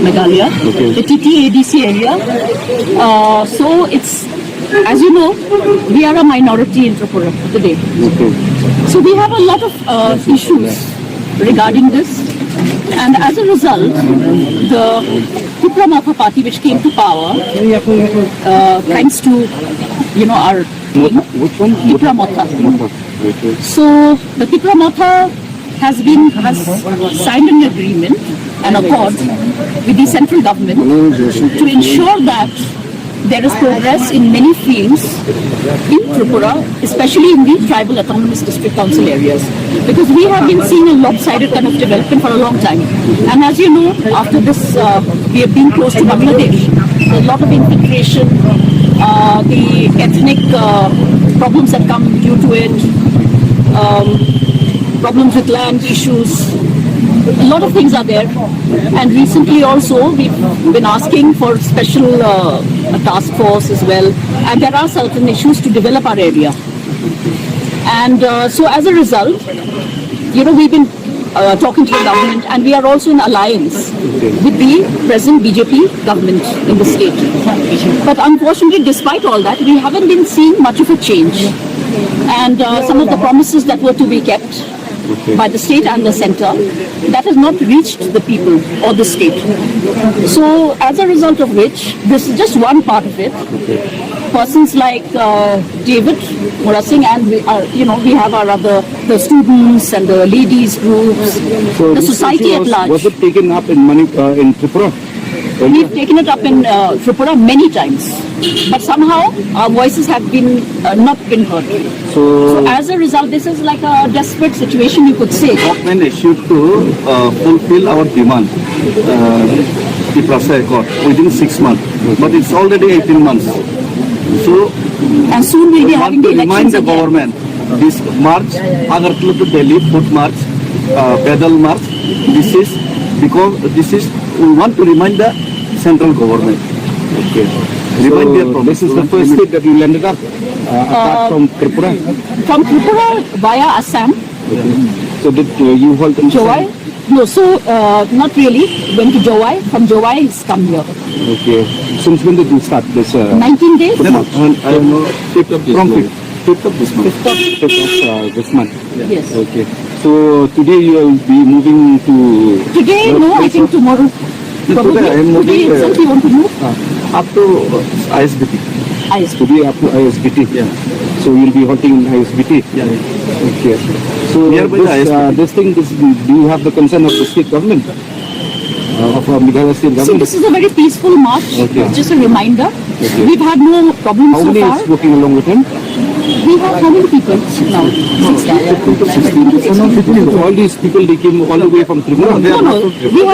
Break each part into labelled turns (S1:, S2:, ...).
S1: Meghalaya, the TTADC area. So it's, as you know, we are a minority in Tripura today. So we have a lot of issues regarding this. And as a result, the Tripura Motha party, which came to power, thanks to, our king, Tripura Motha. So the Tripura Motha has signed an agreement, an accord with the central government to ensure that there is progress in many fields in Tripura, especially in the tribal autonomous district council areas. Because we have been seeing a lopsided kind of development for a long time. And as you know, after this, we have been close to Bangladesh. There's a lot of infiltration, the ethnic problems that come due to it, problems with land issues. A lot of things are there, and recently also we've been asking for special task force as well, and there are certain issues to develop our area. And so as a result, we've been talking to the government, and we are also in alliance with the present BJP government in the state. But unfortunately, despite all that, we haven't been seeing much of a change, and some of the promises that were to be kept by the state and the center, that has not reached the people or the state. So as a result of which, this is just one part of it. Persons like David Murasing, and we have our the students and the ladies groups, so the society at large.
S2: Was it taken up in Tripura?
S1: We've taken it up in Tripura many times, but somehow our voices have been not been heard. So as a result, this is like a desperate situation, you could say.
S3: Government issued to fulfill our demand, the process accord, within 6 months, but it's already 18 months. So,
S1: and soon we'll be having the
S3: elections. Remind the
S1: again.
S3: government, this March, Agartala to Delhi, foot march, pedal march. This is because we want to remind the central government.
S2: Okay.
S3: Remind their
S2: So
S3: promise.
S2: this is the first state that you landed up, apart from Tripura.
S1: From Tripura via Assam.
S2: So did you halt in
S1: Jowai? No, so not really. Went to Jowai. From Jowai, he's come here.
S2: Okay. Since when did you start this?
S1: 19 days?
S3: I don't know. 5th of this
S2: From
S3: month.
S2: 5th of this month. 5th of this month.
S1: Yes.
S2: Okay. So today you will be moving to.
S1: Today, no, I think tomorrow. Probably.
S3: Today I am moving,
S1: Today itself you want to move?
S3: up to ISBT.
S2: Today up to ISBT.
S3: Yeah.
S2: So you'll be halting in ISBT.
S3: Yeah.
S2: Okay. So
S3: Nearby the ISBT.
S2: do you have the consent of the state government? Of Meghalaya state
S1: So
S2: government?
S1: this is a very peaceful march.
S2: Okay.
S1: It's just a reminder.
S2: Okay.
S1: We've had no problems
S2: How
S1: so
S2: many
S1: far.
S2: is working along with him?
S1: We have how many people now? 16.
S2: All these people, they came all the way from Tripura.
S1: No, no. We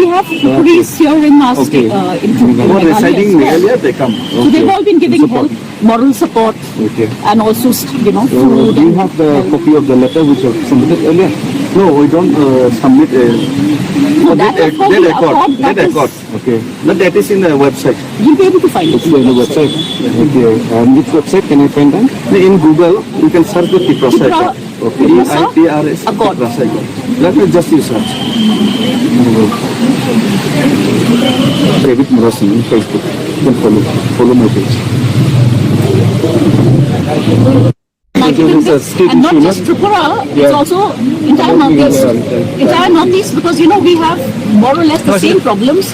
S1: have police here in our state, in
S3: Who are
S1: Meghalaya
S3: residing
S1: as
S3: in
S1: well.
S3: Meghalaya, they come.
S1: So they've all been giving help, moral support,
S2: Okay.
S1: and also,
S2: So
S1: food.
S2: do you have the copy of the letter which was submitted earlier?
S3: No, we don't submit
S1: No, that is for the accord.
S3: that accord.
S2: Okay.
S3: But that is in the website.
S1: You'll be able to find
S2: It's
S1: it.
S2: on the website. Okay. Which website can I find that?
S3: In Google, you can search the Tiprasa
S1: Tipra-
S3: accord. TIPRS
S1: Accord.
S3: Tiprasa accord. Let me just you search.
S2: David Murasing on Facebook. You can follow my page.
S1: And not just Tripura, it's also entire Northeast. Entire Northeast, because we have more or less the same problems.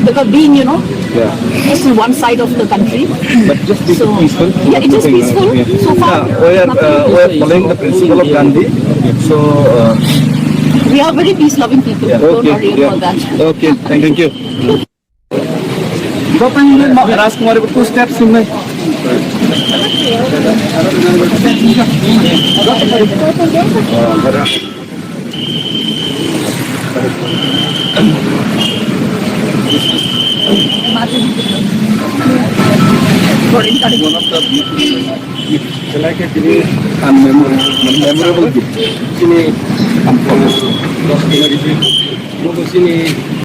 S1: Because being, just on one side of the country.
S2: But just be
S1: So,
S2: peaceful.
S1: yeah, it is peaceful. So far,
S3: We are following the principle of Gandhi. So,
S1: we are very peace-loving people. Don't worry about that.
S2: Okay, thank you.
S3: Rajkumar, two steps in my. One of the like a very memorable gift.